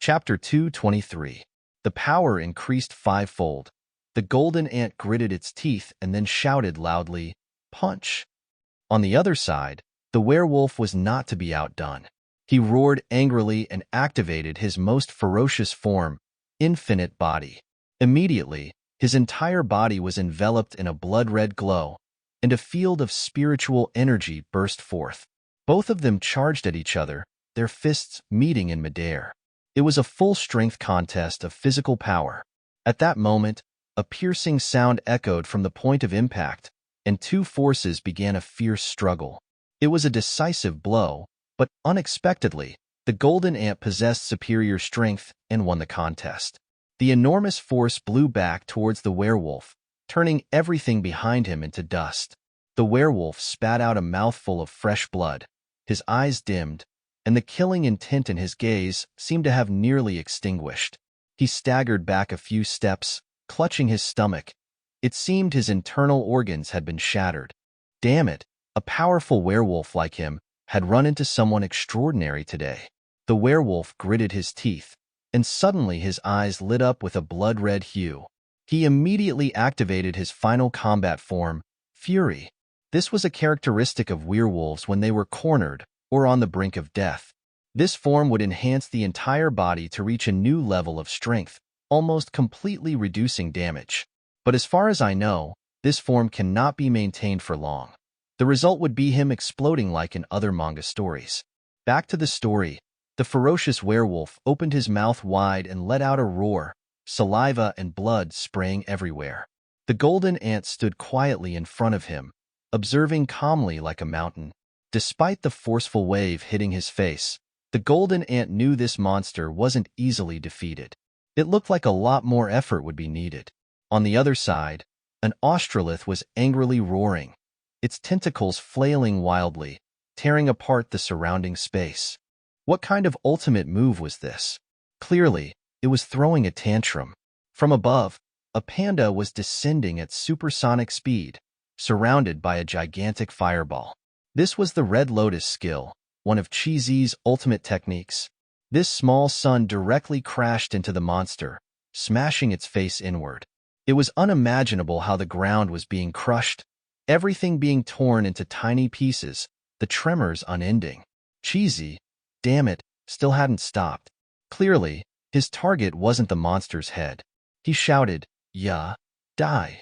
Chapter 223. The power increased fivefold. The golden ant gritted its teeth and then shouted loudly, "Punch!" On the other side, the werewolf was not to be outdone. He roared angrily and activated his most ferocious form, Infinite Body. Immediately, his entire body was enveloped in a blood-red glow, and a field of spiritual energy burst forth. Both of them charged at each other, their fists meeting in midair. It was a full-strength contest of physical power. At that moment, a piercing sound echoed from the point of impact, and two forces began a fierce struggle. It was a decisive blow, but unexpectedly, the golden ant possessed superior strength and won the contest. The enormous force blew back towards the werewolf, turning everything behind him into dust. The werewolf spat out a mouthful of fresh blood. His eyes dimmed, and the killing intent in his gaze seemed to have nearly extinguished. He staggered back a few steps, clutching his stomach. It seemed his internal organs had been shattered. Damn it, a powerful werewolf like him had run into someone extraordinary today. The werewolf gritted his teeth, and suddenly his eyes lit up with a blood-red hue. He immediately activated his final combat form, Fury. This was a characteristic of werewolves when they were cornered or on the brink of death. This form would enhance the entire body to reach a new level of strength, almost completely reducing damage. But as far as I know, this form cannot be maintained for long. The result would be him exploding like in other manga stories. Back to the story. The ferocious werewolf opened his mouth wide and let out a roar, saliva and blood spraying everywhere. The golden ant stood quietly in front of him, observing calmly like a mountain. Despite the forceful wave hitting his face, the golden ant knew this monster wasn't easily defeated. It looked like a lot more effort would be needed. On the other side, an austrolith was angrily roaring, its tentacles flailing wildly, tearing apart the surrounding space. What kind of ultimate move was this? Clearly, it was throwing a tantrum. From above, a panda was descending at supersonic speed, surrounded by a gigantic fireball. This was the Red Lotus skill, one of Chi-Zi's ultimate techniques. This small sun directly crashed into the monster, smashing its face inward. It was unimaginable how the ground was being crushed, everything being torn into tiny pieces, the tremors unending. Chi-Zi, damn it, still hadn't stopped. Clearly, his target wasn't the monster's head. He shouted, "Ya, die."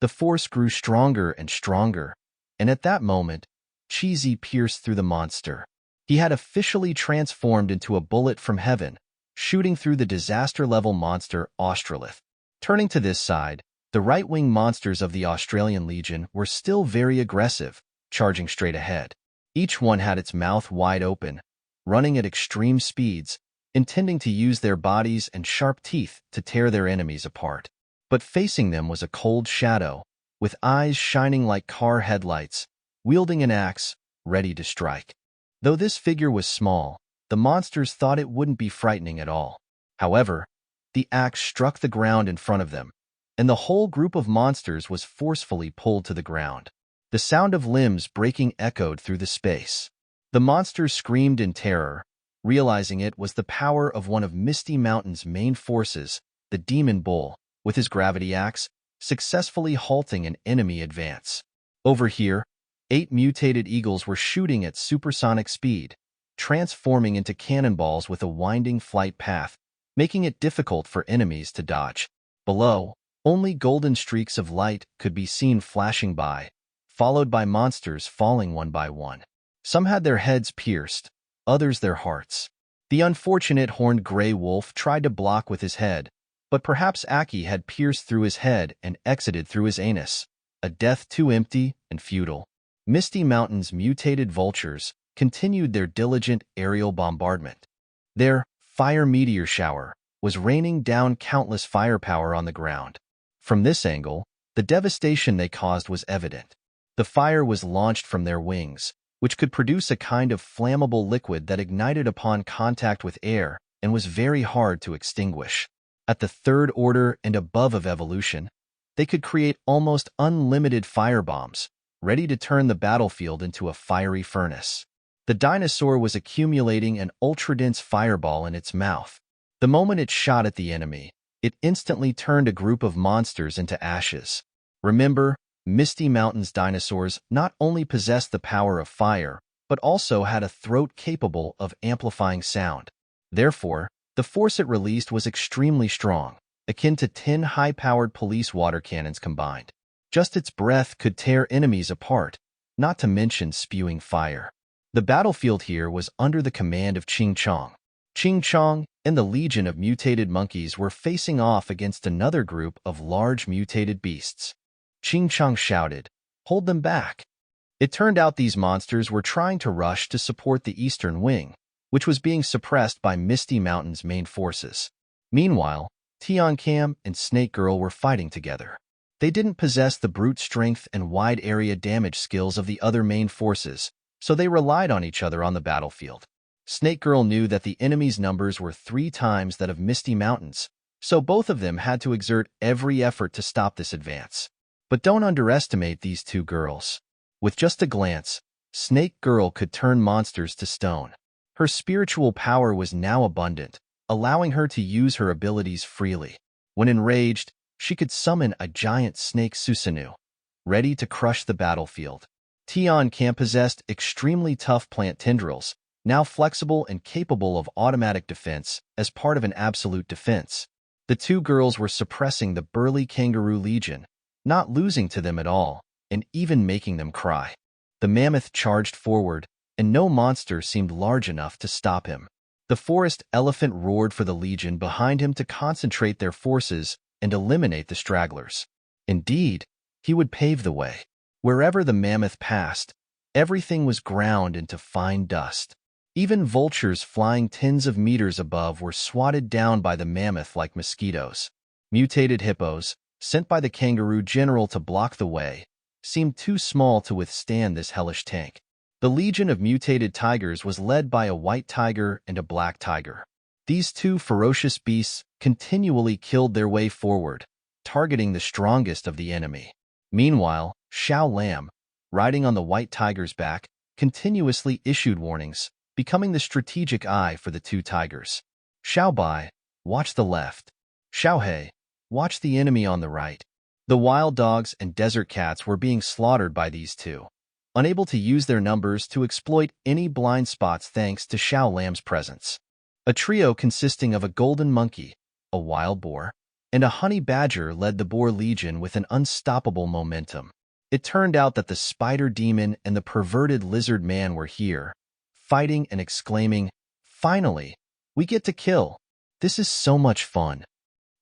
The force grew stronger and stronger, and at that moment, Chi-Zi pierced through the monster. He had officially transformed into a bullet from heaven, shooting through the disaster-level monster Austrolith. Turning to this side, the right-wing monsters of the Australian Legion were still very aggressive, charging straight ahead. Each one had its mouth wide open, running at extreme speeds, intending to use their bodies and sharp teeth to tear their enemies apart. But facing them was a cold shadow, with eyes shining like car headlights, wielding an axe, ready to strike. Though this figure was small, the monsters thought it wouldn't be frightening at all. However, the axe struck the ground in front of them, and the whole group of monsters was forcefully pulled to the ground. The sound of limbs breaking echoed through the space. The monsters screamed in terror, realizing it was the power of one of Misty Mountain's main forces, the Demon Bull, with his gravity axe, successfully halting an enemy advance. Over here, 8 mutated eagles were shooting at supersonic speed, transforming into cannonballs with a winding flight path, making it difficult for enemies to dodge. Below, only golden streaks of light could be seen flashing by, followed by monsters falling one by one. Some had their heads pierced, others their hearts. The unfortunate horned gray wolf tried to block with his head, but perhaps Aki had pierced through his head and exited through his anus, a death too empty and futile. Misty Mountain's mutated vultures continued their diligent aerial bombardment. Their fire meteor shower was raining down countless firepower on the ground. From this angle, the devastation they caused was evident. The fire was launched from their wings, which could produce a kind of flammable liquid that ignited upon contact with air and was very hard to extinguish. At the third order and above of evolution, they could create almost unlimited firebombs, ready to turn the battlefield into a fiery furnace. The dinosaur was accumulating an ultra-dense fireball in its mouth. The moment it shot at the enemy, it instantly turned a group of monsters into ashes. Remember, Misty Mountain's dinosaurs not only possessed the power of fire, but also had a throat capable of amplifying sound. Therefore, the force it released was extremely strong, akin to 10 high-powered police water cannons combined. Just its breath could tear enemies apart, not to mention spewing fire. The battlefield here was under the command of Ching Chong. Ching Chong and the legion of mutated monkeys were facing off against another group of large mutated beasts. Ching Chong shouted, "Hold them back!" It turned out these monsters were trying to rush to support the eastern wing, which was being suppressed by Misty Mountain's main forces. Meanwhile, Tian Cam and Snake Girl were fighting together. They didn't possess the brute strength and wide area damage skills of the other main forces, so they relied on each other on the battlefield. Snake Girl knew that the enemy's numbers were 3 times that of Misty Mountain's, so both of them had to exert every effort to stop this advance. But don't underestimate these two girls. With just a glance, Snake Girl could turn monsters to stone. Her spiritual power was now abundant, allowing her to use her abilities freely. When enraged, she could summon a giant snake Susanoo, ready to crush the battlefield. Tian Cam possessed extremely tough plant tendrils, now flexible and capable of automatic defense as part of an absolute defense. The two girls were suppressing the burly Kangaroo Legion, not losing to them at all, and even making them cry. The mammoth charged forward, and no monster seemed large enough to stop him. The forest elephant roared for the Legion behind him to concentrate their forces and eliminate the stragglers. Indeed, he would pave the way. Wherever the mammoth passed, everything was ground into fine dust. Even vultures flying tens of meters above were swatted down by the mammoth like mosquitoes. Mutated hippos, sent by the kangaroo general to block the way, seemed too small to withstand this hellish tank. The legion of mutated tigers was led by a white tiger and a black tiger. These two ferocious beasts continually killed their way forward, targeting the strongest of the enemy. Meanwhile, Xiao Lam, riding on the white tiger's back, continuously issued warnings, becoming the strategic eye for the two tigers. Xiao Bai, watch the left. Xiao He, watch the enemy on the right. The wild dogs and desert cats were being slaughtered by these two, unable to use their numbers to exploit any blind spots thanks to Xiao Lam's presence. A trio consisting of a golden monkey, a wild boar, and a honey badger led the boar legion with an unstoppable momentum. It turned out that the spider demon and the perverted lizard man were here, fighting and exclaiming, "Finally, we get to kill. This is so much fun."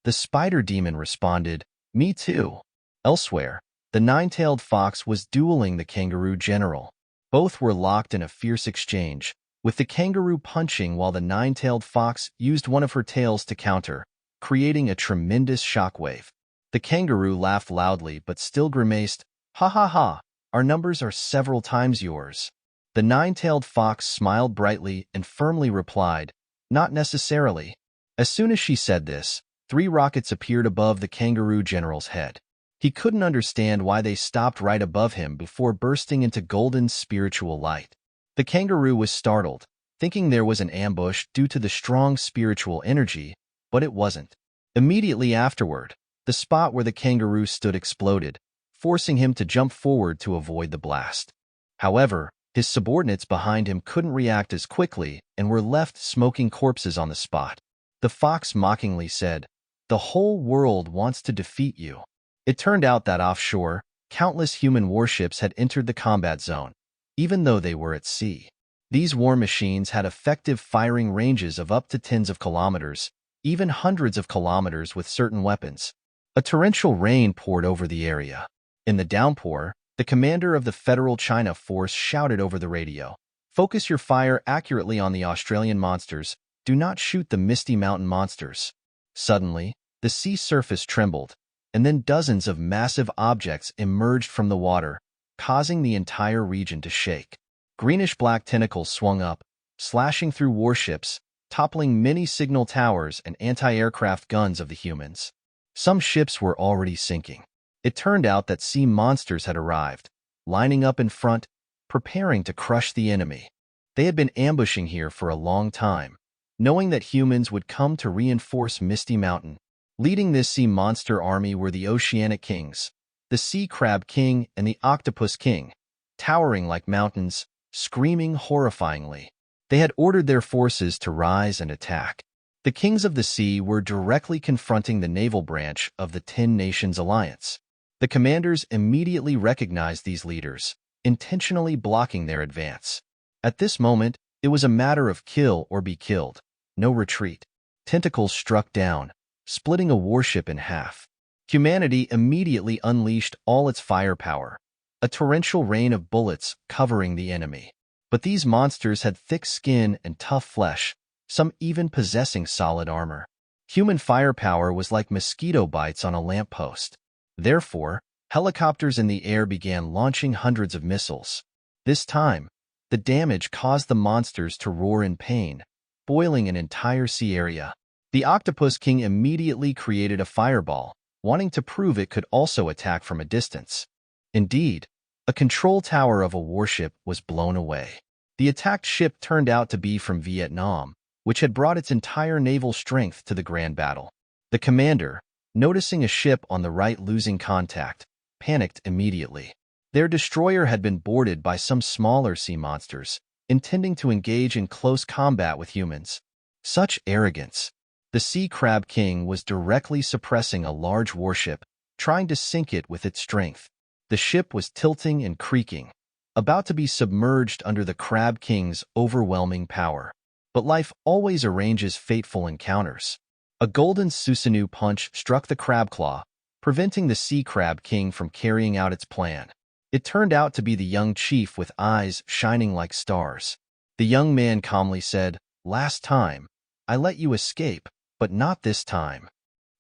The spider demon responded, "Me too." Elsewhere, the nine-tailed fox was dueling the kangaroo general. Both were locked in a fierce exchange, with the kangaroo punching while the nine-tailed fox used one of her tails to counter, creating a tremendous shockwave. The kangaroo laughed loudly but still grimaced, "Ha ha ha, our numbers are several times yours." The nine-tailed fox smiled brightly and firmly replied, "Not necessarily." As soon as she said this, 3 rockets appeared above the kangaroo general's head. He couldn't understand why they stopped right above him before bursting into golden spiritual light. The kangaroo was startled, thinking there was an ambush due to the strong spiritual energy, but it wasn't. Immediately afterward, the spot where the kangaroo stood exploded, forcing him to jump forward to avoid the blast. However, his subordinates behind him couldn't react as quickly and were left smoking corpses on the spot. The fox mockingly said, "The whole world wants to defeat you." It turned out that offshore, countless human warships had entered the combat zone, even though they were at sea. These war machines had effective firing ranges of up to tens of kilometers, even hundreds of kilometers with certain weapons. A torrential rain poured over the area. In the downpour, the commander of the Federal China Force shouted over the radio, "Focus your fire accurately on the Australian monsters. Do not shoot the Misty Mountain monsters." Suddenly, the sea surface trembled, and then dozens of massive objects emerged from the water, causing the entire region to shake. Greenish-black tentacles swung up, slashing through warships, toppling many signal towers and anti-aircraft guns of the humans. Some ships were already sinking. It turned out that sea monsters had arrived, lining up in front, preparing to crush the enemy. They had been ambushing here for a long time, knowing that humans would come to reinforce Misty Mountain. Leading this sea monster army were the Oceanic Kings, the Sea Crab King and the Octopus King, towering like mountains, screaming horrifyingly. They had ordered their forces to rise and attack. The Kings of the Sea were directly confronting the naval branch of the 10 Nations Alliance. The commanders immediately recognized these leaders, intentionally blocking their advance. At this moment, it was a matter of kill or be killed, no retreat. Tentacles struck down, splitting a warship in half. Humanity immediately unleashed all its firepower, a torrential rain of bullets covering the enemy. But these monsters had thick skin and tough flesh, some even possessing solid armor. Human firepower was like mosquito bites on a lamppost. Therefore, helicopters in the air began launching hundreds of missiles. This time, the damage caused the monsters to roar in pain, boiling an entire sea area. The Octopus King immediately created a fireball, wanting to prove it could also attack from a distance. Indeed, a control tower of a warship was blown away. The attacked ship turned out to be from Vietnam, which had brought its entire naval strength to the grand battle. The commander, noticing a ship on the right losing contact, panicked immediately. Their destroyer had been boarded by some smaller sea monsters, intending to engage in close combat with humans. Such arrogance! The Sea Crab King was directly suppressing a large warship, trying to sink it with its strength. The ship was tilting and creaking, about to be submerged under the Crab King's overwhelming power. But life always arranges fateful encounters. A golden Susanoo punch struck the crab claw, preventing the Sea Crab King from carrying out its plan. It turned out to be the young chief with eyes shining like stars. The young man calmly said, "Last time, I let you escape, but not this time."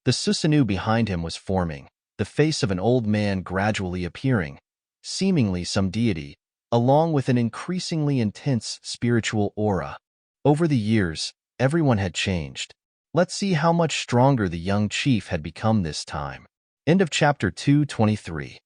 The Susanoo behind him was forming, the face of an old man gradually appearing, seemingly some deity, along with an increasingly intense spiritual aura. Over the years, everyone had changed. Let's see how much stronger the young chief had become this time. End of chapter 223.